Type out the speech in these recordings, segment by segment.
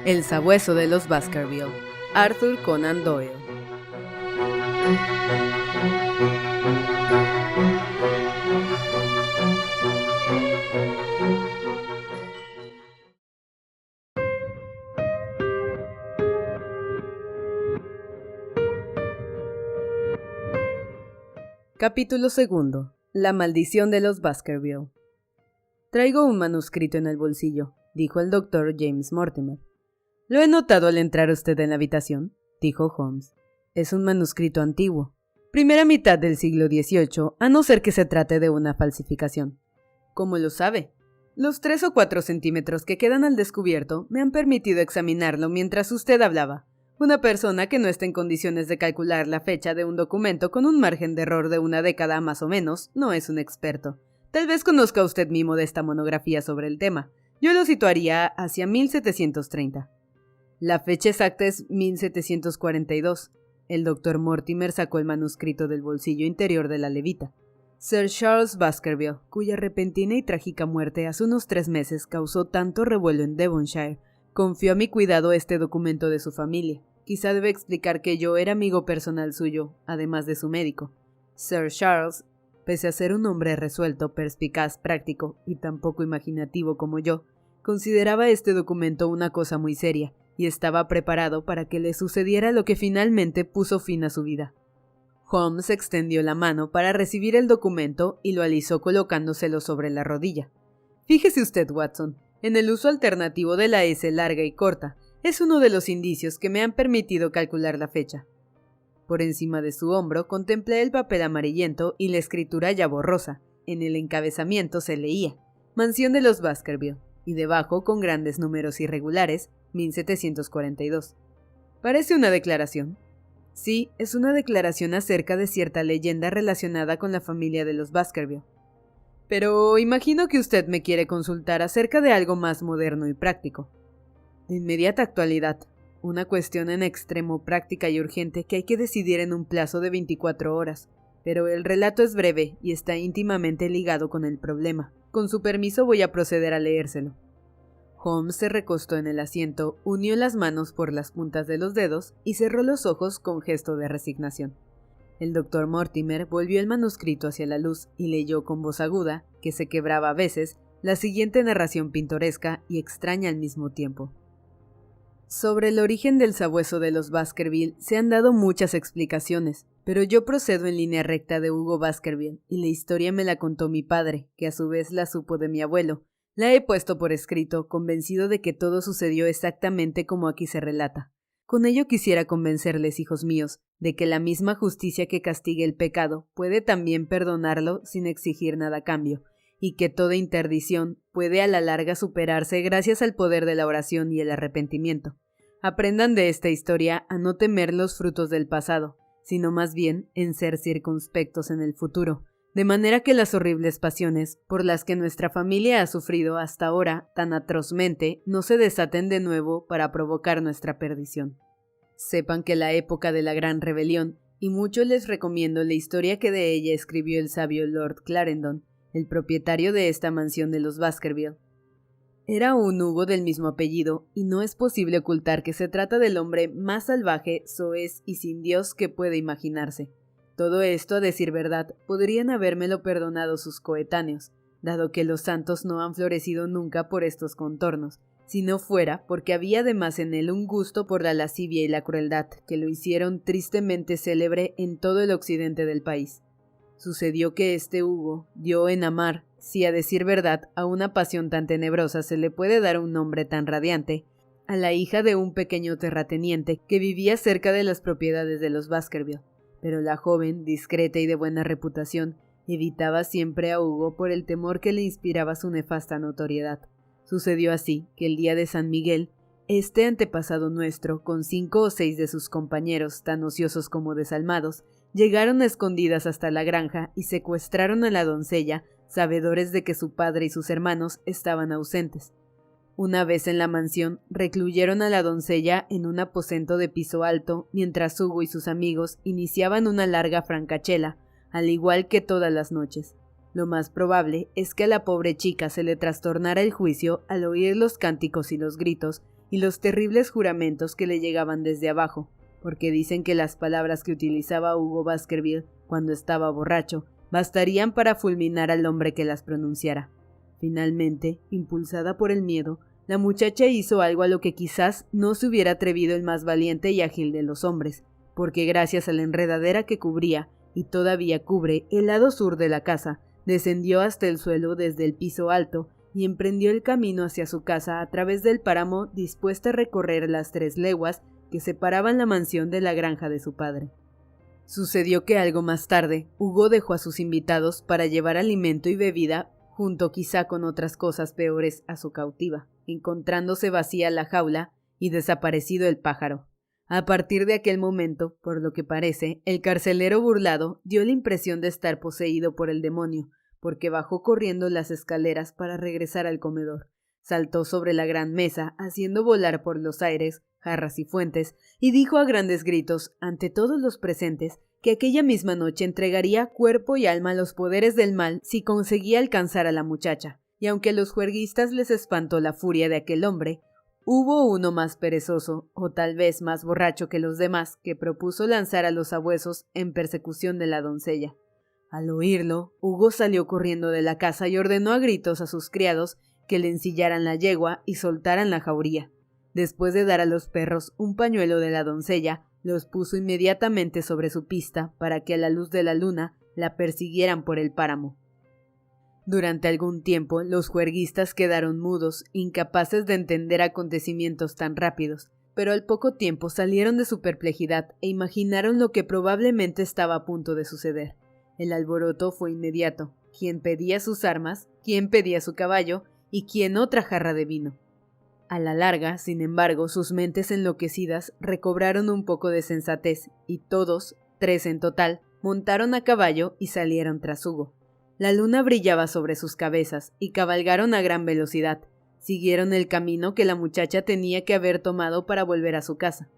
El sabueso de los Baskerville, Arthur Conan Doyle. Capítulo 2. La maldición de los Baskerville. Traigo un manuscrito en el bolsillo, dijo el doctor James Mortimer. Lo he notado al entrar usted en la habitación, dijo Holmes. Es un manuscrito antiguo, primera mitad del siglo XVIII, a no ser que se trate de una falsificación. ¿Cómo lo sabe? Los 3 o 4 centímetros que quedan al descubierto me han permitido examinarlo mientras usted hablaba. Una persona que no está en condiciones de calcular la fecha de un documento con un margen de error de una década más o menos no es un experto. Tal vez conozca usted mi modesta monografía sobre el tema. Yo lo situaría hacia 1730. La fecha exacta es 1742. El doctor Mortimer sacó el manuscrito del bolsillo interior de la levita. Sir Charles Baskerville, cuya repentina y trágica muerte hace unos 3 meses causó tanto revuelo en Devonshire, confió a mi cuidado este documento de su familia. Quizá debe explicar que yo era amigo personal suyo, además de su médico. Sir Charles, pese a ser un hombre resuelto, perspicaz, práctico y tan poco imaginativo como yo, consideraba este documento una cosa muy seria y estaba preparado para que le sucediera lo que finalmente puso fin a su vida. Holmes extendió la mano para recibir el documento y lo alisó colocándoselo sobre la rodilla. Fíjese usted, Watson, en el uso alternativo de la S larga y corta. Es uno de los indicios que me han permitido calcular la fecha. Por encima de su hombro contemplé el papel amarillento y la escritura ya borrosa. En el encabezamiento se leía Mansión de los Baskerville y debajo, con grandes números irregulares, 1742. ¿Parece una declaración? Sí, es una declaración acerca de cierta leyenda relacionada con la familia de los Baskerville. Pero imagino que usted me quiere consultar acerca de algo más moderno y práctico. De inmediata actualidad, una cuestión en extremo práctica y urgente que hay que decidir en un plazo de 24 horas, pero el relato es breve y está íntimamente ligado con el problema. Con su permiso voy a proceder a leérselo. Holmes se recostó en el asiento, unió las manos por las puntas de los dedos y cerró los ojos con gesto de resignación. El doctor Mortimer volvió el manuscrito hacia la luz y leyó con voz aguda, que se quebraba a veces, la siguiente narración pintoresca y extraña al mismo tiempo. Sobre el origen del sabueso de los Baskerville se han dado muchas explicaciones, pero yo procedo en línea recta de Hugo Baskerville, y la historia me la contó mi padre, que a su vez la supo de mi abuelo. La he puesto por escrito, convencido de que todo sucedió exactamente como aquí se relata. Con ello quisiera convencerles, hijos míos, de que la misma justicia que castigue el pecado puede también perdonarlo sin exigir nada a cambio, y que toda interdición puede a la larga superarse gracias al poder de la oración y el arrepentimiento. Aprendan de esta historia a no temer los frutos del pasado, sino más bien en ser circunspectos en el futuro, de manera que las horribles pasiones por las que nuestra familia ha sufrido hasta ahora tan atrozmente no se desaten de nuevo para provocar nuestra perdición. Sepan que la época de la Gran Rebelión, y mucho les recomiendo la historia que de ella escribió el sabio Lord Clarendon, el propietario de esta mansión de los Baskerville. Era un Hugo del mismo apellido, y no es posible ocultar que se trata del hombre más salvaje, soez y sin Dios que puede imaginarse. Todo esto, a decir verdad, podrían habérmelo perdonado sus coetáneos, dado que los santos no han florecido nunca por estos contornos, si no fuera porque había además en él un gusto por la lascivia y la crueldad que lo hicieron tristemente célebre en todo el occidente del país. Sucedió que este Hugo dio en amar, si a decir verdad a una pasión tan tenebrosa se le puede dar un nombre tan radiante, a la hija de un pequeño terrateniente que vivía cerca de las propiedades de los Baskerville. Pero la joven, discreta y de buena reputación, evitaba siempre a Hugo por el temor que le inspiraba su nefasta notoriedad. Sucedió así que el día de San Miguel, este antepasado nuestro, con 5 o 6 de sus compañeros, tan ociosos como desalmados, llegaron a escondidas hasta la granja y secuestraron a la doncella, sabedores de que su padre y sus hermanos estaban ausentes. Una vez en la mansión, recluyeron a la doncella en un aposento de piso alto, mientras Hugo y sus amigos iniciaban una larga francachela, al igual que todas las noches. Lo más probable es que a la pobre chica se le trastornara el juicio al oír los cánticos y los gritos, y los terribles juramentos que le llegaban desde abajo, porque dicen que las palabras que utilizaba Hugo Baskerville cuando estaba borracho bastarían para fulminar al hombre que las pronunciara. Finalmente, impulsada por el miedo, la muchacha hizo algo a lo que quizás no se hubiera atrevido el más valiente y ágil de los hombres, porque gracias a la enredadera que cubría, y todavía cubre, el lado sur de la casa, descendió hasta el suelo desde el piso alto y emprendió el camino hacia su casa a través del páramo, dispuesta a recorrer las 3 leguas que separaban la mansión de la granja de su padre. Sucedió que algo más tarde, Hugo dejó a sus invitados para llevar alimento y bebida, junto quizá con otras cosas peores, a su cautiva, encontrándose vacía la jaula y desaparecido el pájaro. A partir de aquel momento, por lo que parece, el carcelero burlado dio la impresión de estar poseído por el demonio, porque bajó corriendo las escaleras para regresar al comedor. Saltó sobre la gran mesa, haciendo volar por los aires jarras y fuentes, y dijo a grandes gritos, ante todos los presentes, que aquella misma noche entregaría cuerpo y alma a los poderes del mal si conseguía alcanzar a la muchacha. Y aunque a los juerguistas les espantó la furia de aquel hombre, hubo uno más perezoso, o tal vez más borracho que los demás, que propuso lanzar a los sabuesos en persecución de la doncella. Al oírlo, Hugo salió corriendo de la casa y ordenó a gritos a sus criados que le ensillaran la yegua y soltaran la jauría. Después de dar a los perros un pañuelo de la doncella, los puso inmediatamente sobre su pista para que a la luz de la luna la persiguieran por el páramo. Durante algún tiempo los juerguistas quedaron mudos, incapaces de entender acontecimientos tan rápidos, pero al poco tiempo salieron de su perplejidad e imaginaron lo que probablemente estaba a punto de suceder. El alboroto fue inmediato. ¿Quién pedía sus armas? ¿Quién pedía su caballo? ¿Y quién otra jarra de vino? A la larga, sin embargo, sus mentes enloquecidas recobraron un poco de sensatez, y todos, 3 en total, montaron a caballo y salieron tras Hugo. La luna brillaba sobre sus cabezas, y cabalgaron a gran velocidad. Siguieron el camino que la muchacha tenía que haber tomado para volver a su casa.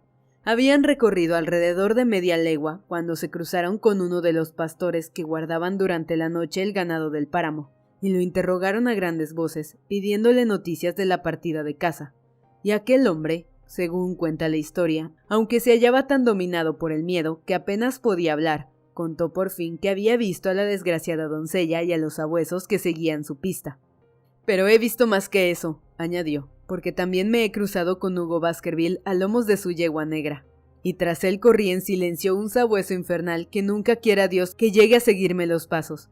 Habían recorrido alrededor de media legua cuando se cruzaron con uno de los pastores que guardaban durante la noche el ganado del páramo, y lo interrogaron a grandes voces, pidiéndole noticias de la partida de caza. Y aquel hombre, según cuenta la historia, aunque se hallaba tan dominado por el miedo que apenas podía hablar, contó por fin que había visto a la desgraciada doncella y a los sabuesos que seguían su pista. «Pero he visto más que eso», añadió, «porque también me he cruzado con Hugo Baskerville a lomos de su yegua negra. Y tras él corrí en silencio un sabueso infernal que nunca quiera Dios que llegue a seguirme los pasos».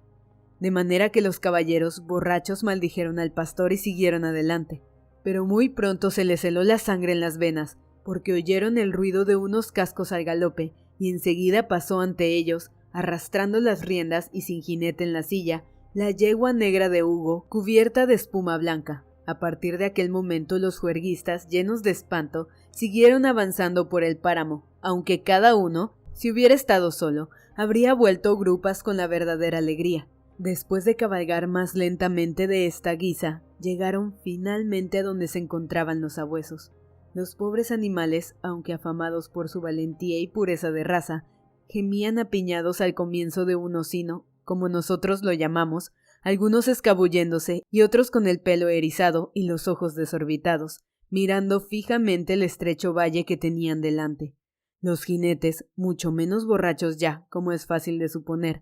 De manera que los caballeros borrachos maldijeron al pastor y siguieron adelante. Pero muy pronto se les heló la sangre en las venas, porque oyeron el ruido de unos cascos al galope, y enseguida pasó ante ellos, arrastrando las riendas y sin jinete en la silla, la yegua negra de Hugo, cubierta de espuma blanca. A partir de aquel momento los juerguistas, llenos de espanto, siguieron avanzando por el páramo, aunque cada uno, si hubiera estado solo, habría vuelto grupas con la verdadera alegría. Después de cabalgar más lentamente de esta guisa, llegaron finalmente a donde se encontraban los sabuesos. Los pobres animales, aunque afamados por su valentía y pureza de raza, gemían apiñados al comienzo de un hocino, como nosotros lo llamamos, algunos escabulléndose y otros con el pelo erizado y los ojos desorbitados, mirando fijamente el estrecho valle que tenían delante. Los jinetes, mucho menos borrachos ya, como es fácil de suponer,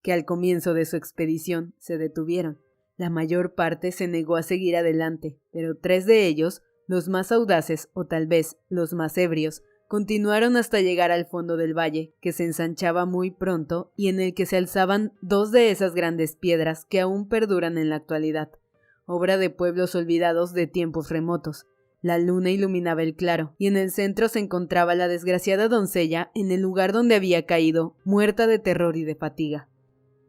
que al comienzo de su expedición se detuvieron. La mayor parte se negó a seguir adelante, pero 3 de ellos, los más audaces o tal vez los más ebrios, continuaron hasta llegar al fondo del valle, que se ensanchaba muy pronto y en el que se alzaban 2 de esas grandes piedras que aún perduran en la actualidad, obra de pueblos olvidados de tiempos remotos. La luna iluminaba el claro, y en el centro se encontraba la desgraciada doncella en el lugar donde había caído, muerta de terror y de fatiga.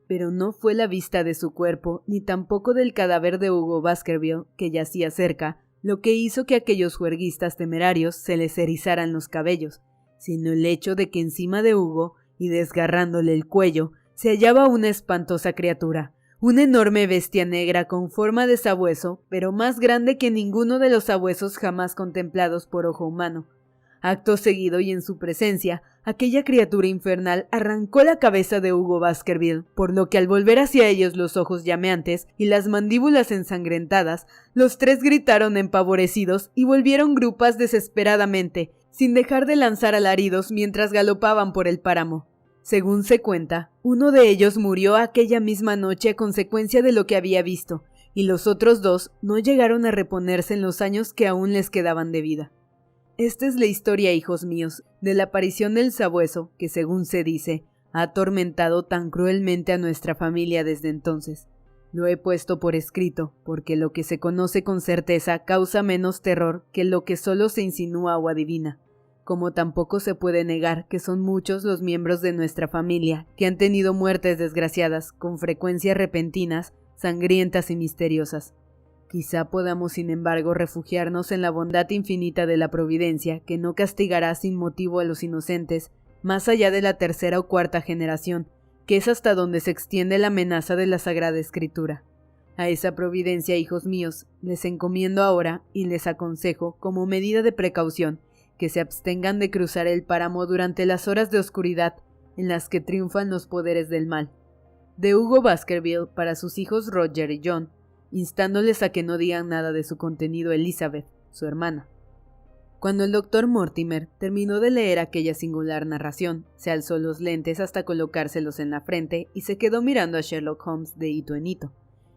Pero no fue la vista de su cuerpo, ni tampoco del cadáver de Hugo Baskerville, que yacía cerca, lo que hizo que a aquellos juerguistas temerarios se les erizaran los cabellos, sino el hecho de que encima de Hugo, y desgarrándole el cuello, se hallaba una espantosa criatura, una enorme bestia negra con forma de sabueso, pero más grande que ninguno de los sabuesos jamás contemplados por ojo humano. Acto seguido y en su presencia, aquella criatura infernal arrancó la cabeza de Hugo Baskerville, por lo que al volver hacia ellos los ojos llameantes y las mandíbulas ensangrentadas, los tres gritaron empavorecidos y volvieron grupas desesperadamente, sin dejar de lanzar alaridos mientras galopaban por el páramo. Según se cuenta, uno de ellos murió aquella misma noche a consecuencia de lo que había visto, y los otros dos no llegaron a reponerse en los años que aún les quedaban de vida. Esta es la historia, hijos míos, de la aparición del sabueso que, según se dice, ha atormentado tan cruelmente a nuestra familia desde entonces. Lo he puesto por escrito, porque lo que se conoce con certeza causa menos terror que lo que solo se insinúa o adivina, como tampoco se puede negar que son muchos los miembros de nuestra familia que han tenido muertes desgraciadas, con frecuencia repentinas, sangrientas y misteriosas. Quizá podamos, sin embargo, refugiarnos en la bondad infinita de la providencia, que no castigará sin motivo a los inocentes, más allá de la tercera o cuarta generación, que es hasta donde se extiende la amenaza de la Sagrada Escritura. A esa providencia, hijos míos, les encomiendo ahora y les aconsejo, como medida de precaución, que se abstengan de cruzar el páramo durante las horas de oscuridad en las que triunfan los poderes del mal. De Hugo Baskerville para sus hijos Roger y John, instándoles a que no digan nada de su contenido a Elizabeth, su hermana. Cuando el doctor Mortimer terminó de leer aquella singular narración, se alzó los lentes hasta colocárselos en la frente y se quedó mirando a Sherlock Holmes de hito en hito.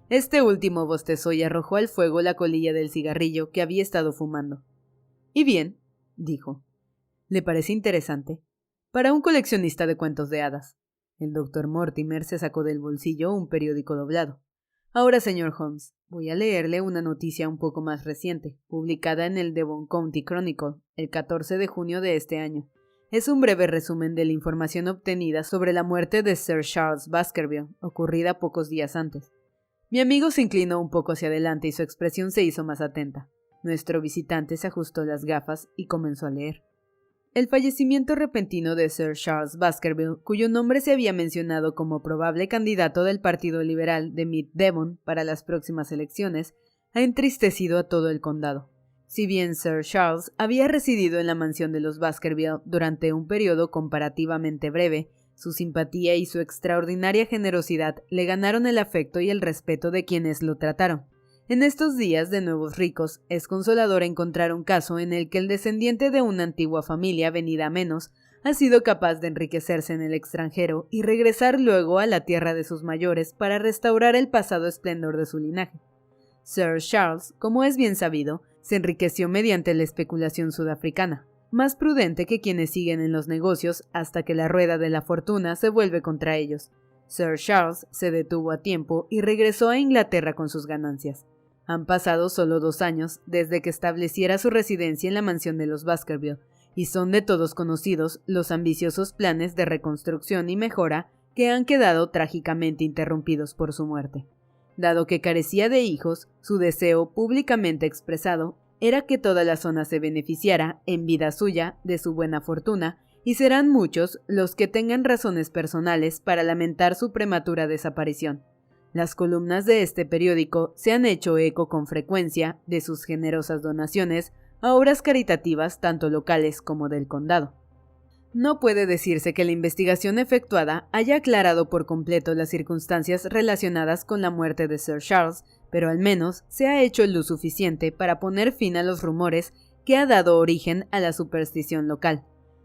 Este último bostezó y arrojó al fuego la colilla del cigarrillo que había estado fumando. «Y bien», dijo, «¿le parece interesante? Para un coleccionista de cuentos de hadas». El doctor Mortimer se sacó del bolsillo un periódico doblado. «Ahora, señor Holmes, voy a leerle una noticia un poco más reciente, publicada en el Devon County Chronicle, el 14 de junio de este año. Es un breve resumen de la información obtenida sobre la muerte de Sir Charles Baskerville, ocurrida pocos días antes». Mi amigo se inclinó un poco hacia adelante y su expresión se hizo más atenta. Nuestro visitante se ajustó las gafas y comenzó a leer. El fallecimiento repentino de Sir Charles Baskerville, cuyo nombre se había mencionado como probable candidato del Partido Liberal de Mid Devon para las próximas elecciones, ha entristecido a todo el condado. Si bien Sir Charles había residido en la mansión de los Baskerville durante un periodo comparativamente breve, su simpatía y su extraordinaria generosidad le ganaron el afecto y el respeto de quienes lo trataron. En estos días de nuevos ricos, es consolador encontrar un caso en el que el descendiente de una antigua familia venida a menos ha sido capaz de enriquecerse en el extranjero y regresar luego a la tierra de sus mayores para restaurar el pasado esplendor de su linaje. Sir Charles, como es bien sabido, se enriqueció mediante la especulación sudafricana, más prudente que quienes siguen en los negocios hasta que la rueda de la fortuna se vuelve contra ellos. Sir Charles se detuvo a tiempo y regresó a Inglaterra con sus ganancias. Han pasado solo 2 años desde que estableciera su residencia en la mansión de los Baskerville, y son de todos conocidos los ambiciosos planes de reconstrucción y mejora que han quedado trágicamente interrumpidos por su muerte. Dado que carecía de hijos, su deseo públicamente expresado era que toda la zona se beneficiara, en vida suya, de su buena fortuna, y serán muchos los que tengan razones personales para lamentar su prematura desaparición. Las columnas de este periódico se han hecho eco con frecuencia de sus generosas donaciones a obras caritativas tanto locales como del condado. No puede decirse que la investigación efectuada haya aclarado por completo las circunstancias relacionadas con la muerte de Sir Charles, pero al menos se ha hecho lo suficiente para poner fin a los rumores que ha dado origen a la superstición local.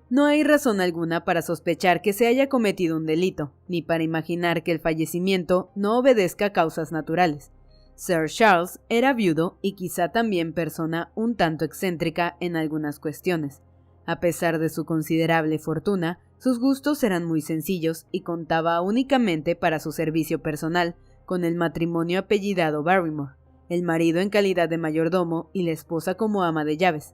No hay razón alguna para sospechar que se haya cometido un delito, ni para imaginar que el fallecimiento no obedezca a causas naturales. Sir Charles era viudo y quizá también persona un tanto excéntrica en algunas cuestiones. A pesar de su considerable fortuna, sus gustos eran muy sencillos y contaba únicamente para su servicio personal con el matrimonio apellidado Barrymore, el marido en calidad de mayordomo y la esposa como ama de llaves.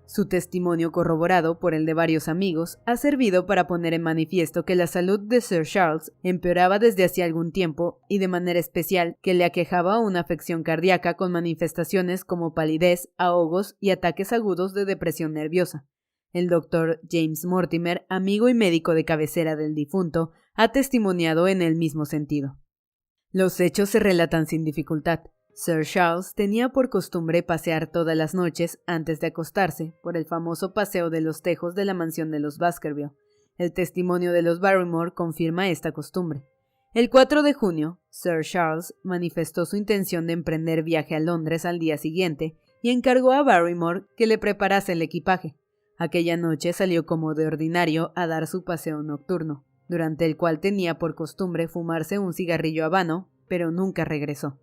Su testimonio, corroborado por el de varios amigos, ha servido para poner en manifiesto que la salud de Sir Charles empeoraba desde hacía algún tiempo y de manera especial que le aquejaba una afección cardíaca con manifestaciones como palidez, ahogos y ataques agudos de depresión nerviosa. El doctor James Mortimer, amigo y médico de cabecera del difunto, ha testimoniado en el mismo sentido. Los hechos se relatan sin dificultad. Sir Charles tenía por costumbre pasear todas las noches antes de acostarse por el famoso paseo de los tejos de la mansión de los Baskerville. El testimonio de los Barrymore confirma esta costumbre. El 4 de junio, Sir Charles manifestó su intención de emprender viaje a Londres al día siguiente y encargó a Barrymore que le preparase el equipaje. Aquella noche salió como de ordinario a dar su paseo nocturno, durante el cual tenía por costumbre fumarse un cigarrillo habano, pero nunca regresó.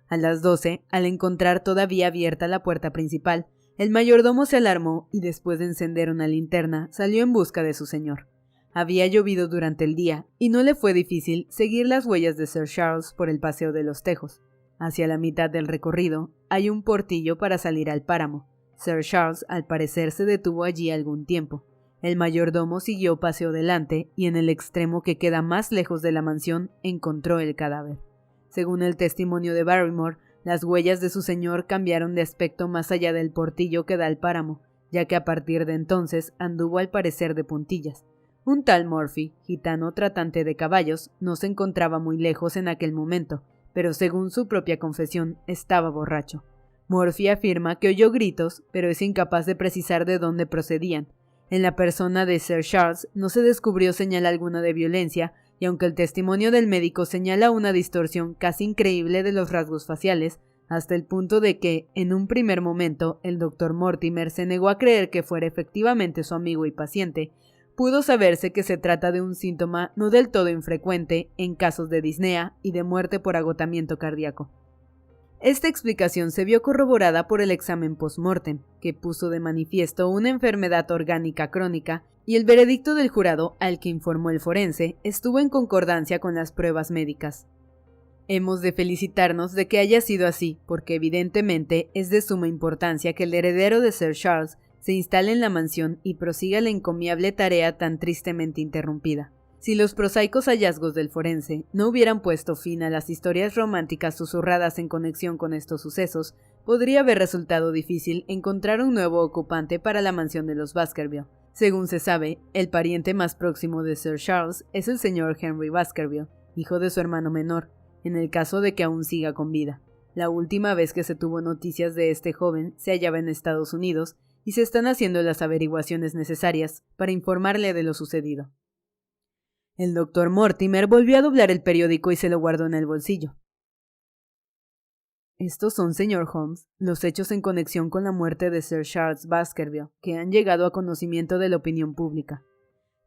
A las 12, al encontrar todavía abierta la puerta principal, el mayordomo se alarmó y después de encender una linterna salió en busca de su señor. Había llovido durante el día y no le fue difícil seguir las huellas de Sir Charles por el paseo de los tejos. Hacia la mitad del recorrido hay un portillo para salir al páramo. Sir Charles al parecer se detuvo allí algún tiempo. El mayordomo siguió paseo delante y en el extremo que queda más lejos de la mansión encontró el cadáver. Según el testimonio de Barrymore, las huellas de su señor cambiaron de aspecto más allá del portillo que da al páramo, ya que a partir de entonces anduvo al parecer de puntillas. Un tal Murphy, gitano tratante de caballos, no se encontraba muy lejos en aquel momento, pero según su propia confesión, estaba borracho. Murphy afirma que oyó gritos, pero es incapaz de precisar de dónde procedían. En la persona de Sir Charles no se descubrió señal alguna de violencia, y aunque el testimonio del médico señala una distorsión casi increíble de los rasgos faciales, hasta el punto de que, en un primer momento, el Dr. Mortimer se negó a creer que fuera efectivamente su amigo y paciente, pudo saberse que se trata de un síntoma no del todo infrecuente en casos de disnea y de muerte por agotamiento cardíaco. Esta explicación se vio corroborada por el examen post-mortem, que puso de manifiesto una enfermedad orgánica crónica, y el veredicto del jurado, al que informó el forense, estuvo en concordancia con las pruebas médicas. Hemos de felicitarnos de que haya sido así, porque evidentemente es de suma importancia que el heredero de Sir Charles se instale en la mansión y prosiga la encomiable tarea tan tristemente interrumpida. Si los prosaicos hallazgos del forense no hubieran puesto fin a las historias románticas susurradas en conexión con estos sucesos, podría haber resultado difícil encontrar un nuevo ocupante para la mansión de los Baskerville. Según se sabe, el pariente más próximo de Sir Charles es el señor Henry Baskerville, hijo de su hermano menor, en el caso de que aún siga con vida. La última vez que se tuvo noticias de este joven se hallaba en Estados Unidos y se están haciendo las averiguaciones necesarias para informarle de lo sucedido. El Dr. Mortimer volvió a doblar el periódico y se lo guardó en el bolsillo. Estos son, señor Holmes, los hechos en conexión con la muerte de Sir Charles Baskerville, que han llegado a conocimiento de la opinión pública.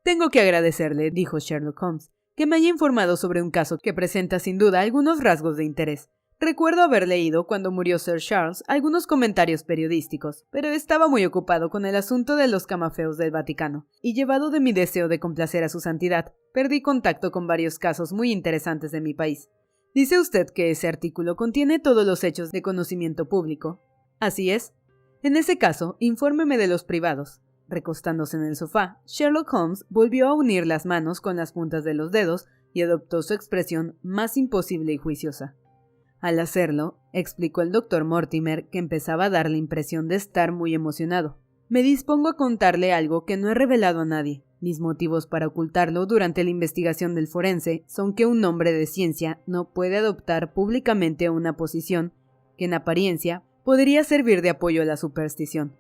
Tengo que agradecerle, dijo Sherlock Holmes, que me haya informado sobre un caso que presenta sin duda algunos rasgos de interés. Recuerdo haber leído, cuando murió Sir Charles, algunos comentarios periodísticos, pero estaba muy ocupado con el asunto de los camafeos del Vaticano, y llevado de mi deseo de complacer a su santidad, perdí contacto con varios casos muy interesantes de mi país. Dice usted que ese artículo contiene todos los hechos de conocimiento público. Así es. En ese caso, infórmeme de los privados. Recostándose en el sofá, Sherlock Holmes volvió a unir las manos con las puntas de los dedos y adoptó su expresión más imposible y juiciosa. Al hacerlo, explicó el Dr. Mortimer, que empezaba a dar la impresión de estar muy emocionado. Me dispongo a contarle algo que no he revelado a nadie. Mis motivos para ocultarlo durante la investigación del forense son que un hombre de ciencia no puede adoptar públicamente una posición que en apariencia podría servir de apoyo a la superstición.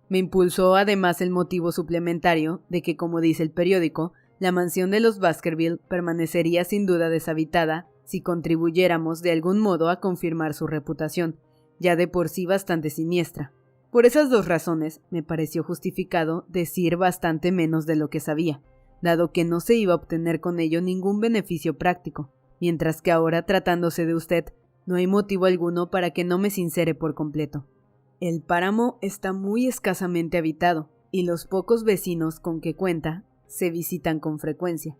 Me impulsó además el motivo suplementario de que, como dice el periódico, la mansión de los Baskerville permanecería sin duda deshabitada si contribuyéramos de algún modo a confirmar su reputación, ya de por sí bastante siniestra. Por esas dos razones, me pareció justificado decir bastante menos de lo que sabía, dado que no se iba a obtener con ello ningún beneficio práctico, mientras que ahora, tratándose de usted, no hay motivo alguno para que no me sincere por completo. El páramo está muy escasamente habitado, y los pocos vecinos con que cuenta se visitan con frecuencia.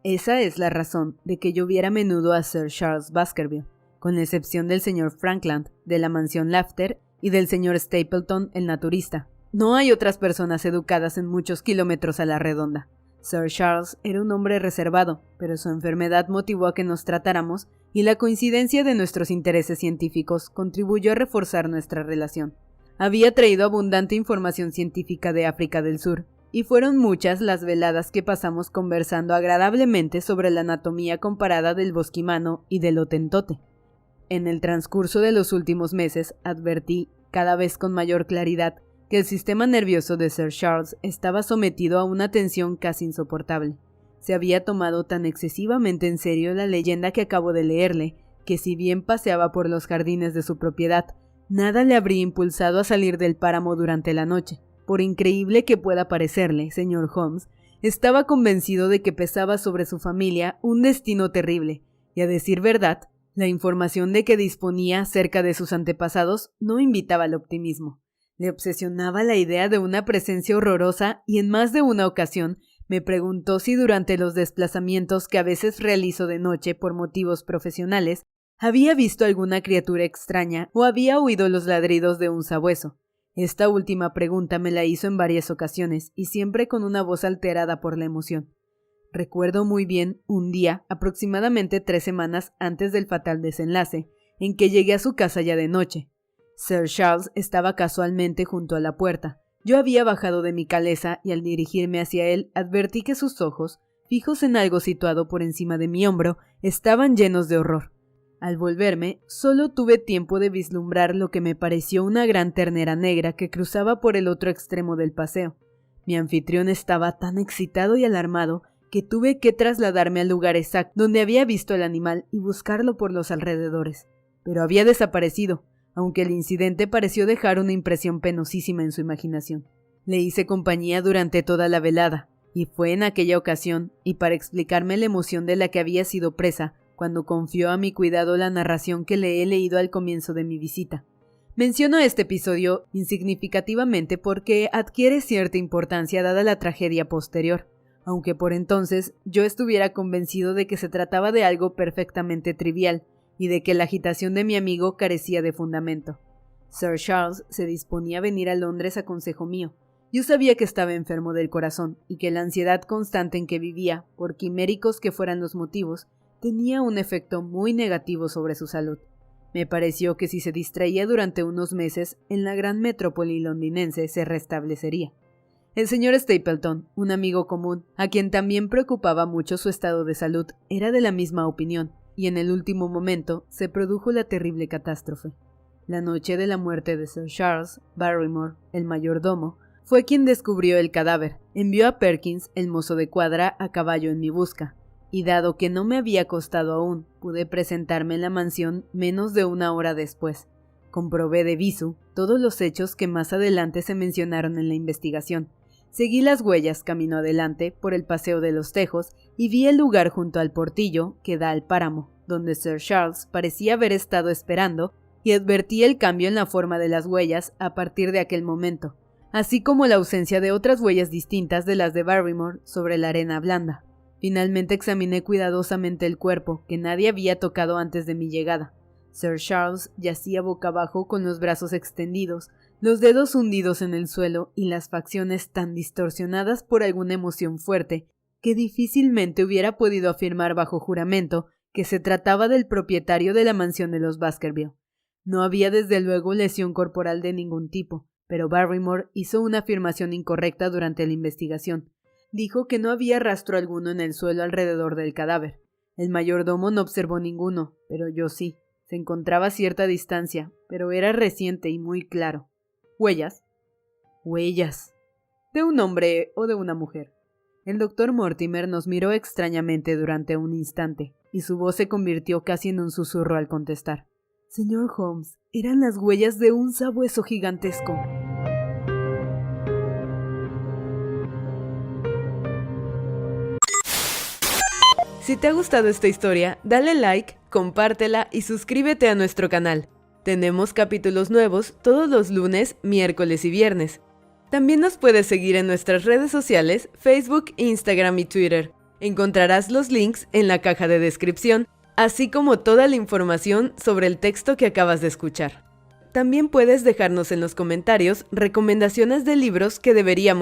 Esa es la razón de que yo viera a menudo a Sir Charles Baskerville, con excepción del señor Frankland, de la mansión Lafter, y del señor Stapleton, el naturista. No hay otras personas educadas en muchos kilómetros a la redonda. Sir Charles era un hombre reservado, pero su enfermedad motivó a que nos tratáramos, y la coincidencia de nuestros intereses científicos contribuyó a reforzar nuestra relación. Había traído abundante información científica de África del Sur, y fueron muchas las veladas que pasamos conversando agradablemente sobre la anatomía comparada del bosquimano y del hotentote. En el transcurso de los últimos meses advertí, cada vez con mayor claridad, que el sistema nervioso de Sir Charles estaba sometido a una tensión casi insoportable. Se había tomado tan excesivamente en serio la leyenda que acabo de leerle, que si bien paseaba por los jardines de su propiedad, nada le habría impulsado a salir del páramo durante la noche. Por increíble que pueda parecerle, señor Holmes, estaba convencido de que pesaba sobre su familia un destino terrible, y a decir verdad, la información de que disponía acerca de sus antepasados no invitaba al optimismo. Le obsesionaba la idea de una presencia horrorosa y en más de una ocasión me preguntó si durante los desplazamientos que a veces realizo de noche por motivos profesionales, había visto alguna criatura extraña o había oído los ladridos de un sabueso. Esta última pregunta me la hizo en varias ocasiones y siempre con una voz alterada por la emoción. Recuerdo muy bien un día, aproximadamente 3 semanas antes del fatal desenlace, en que llegué a su casa ya de noche. Sir Charles estaba casualmente junto a la puerta. Yo había bajado de mi caleza y al dirigirme hacia él advertí que sus ojos, fijos en algo situado por encima de mi hombro, estaban llenos de horror. Al volverme, solo tuve tiempo de vislumbrar lo que me pareció una gran ternera negra que cruzaba por el otro extremo del paseo. Mi anfitrión estaba tan excitado y alarmado que tuve que trasladarme al lugar exacto donde había visto el animal y buscarlo por los alrededores. Pero había desaparecido, aunque el incidente pareció dejar una impresión penosísima en su imaginación. Le hice compañía durante toda la velada, y fue en aquella ocasión, y para explicarme la emoción de la que había sido presa, cuando confió a mi cuidado la narración que le he leído al comienzo de mi visita. Menciono este episodio insignificativamente porque adquiere cierta importancia dada la tragedia posterior, aunque por entonces yo estuviera convencido de que se trataba de algo perfectamente trivial y de que la agitación de mi amigo carecía de fundamento. Sir Charles se disponía a venir a Londres a consejo mío. Yo sabía que estaba enfermo del corazón y que la ansiedad constante en que vivía, por quiméricos que fueran los motivos, tenía un efecto muy negativo sobre su salud. Me pareció que si se distraía durante unos meses, en la gran metrópoli londinense se restablecería. El señor Stapleton, un amigo común, a quien también preocupaba mucho su estado de salud, era de la misma opinión, y en el último momento se produjo la terrible catástrofe. La noche de la muerte de Sir Charles, Barrymore, el mayordomo, fue quien descubrió el cadáver. Envió a Perkins, el mozo de cuadra, a caballo en mi busca, y dado que no me había costado aún, pude presentarme en la mansión menos de 1 hora después. Comprobé de visu todos los hechos que más adelante se mencionaron en la investigación. Seguí las huellas camino adelante por el Paseo de los Tejos y vi el lugar junto al portillo que da al páramo, donde Sir Charles parecía haber estado esperando, y advertí el cambio en la forma de las huellas a partir de aquel momento, así como la ausencia de otras huellas distintas de las de Barrymore sobre la arena blanda. Finalmente examiné cuidadosamente el cuerpo, que nadie había tocado antes de mi llegada. Sir Charles yacía boca abajo con los brazos extendidos, los dedos hundidos en el suelo y las facciones tan distorsionadas por alguna emoción fuerte que difícilmente hubiera podido afirmar bajo juramento que se trataba del propietario de la mansión de los Baskerville. No había desde luego lesión corporal de ningún tipo, pero Barrymore hizo una afirmación incorrecta durante la investigación. Dijo que no había rastro alguno en el suelo alrededor del cadáver. El mayordomo no observó ninguno, pero yo sí. Se encontraba a cierta distancia, pero era reciente y muy claro. ¿Huellas? Huellas. ¿De un hombre o de una mujer? El doctor Mortimer nos miró extrañamente durante un instante, y su voz se convirtió casi en un susurro al contestar. Señor Holmes, eran las huellas de un sabueso gigantesco. Si te ha gustado esta historia, dale like, compártela y suscríbete a nuestro canal. Tenemos capítulos nuevos todos los lunes, miércoles y viernes. También nos puedes seguir en nuestras redes sociales, Facebook, Instagram y Twitter. Encontrarás los links en la caja de descripción, así como toda la información sobre el texto que acabas de escuchar. También puedes dejarnos en los comentarios recomendaciones de libros que deberíamos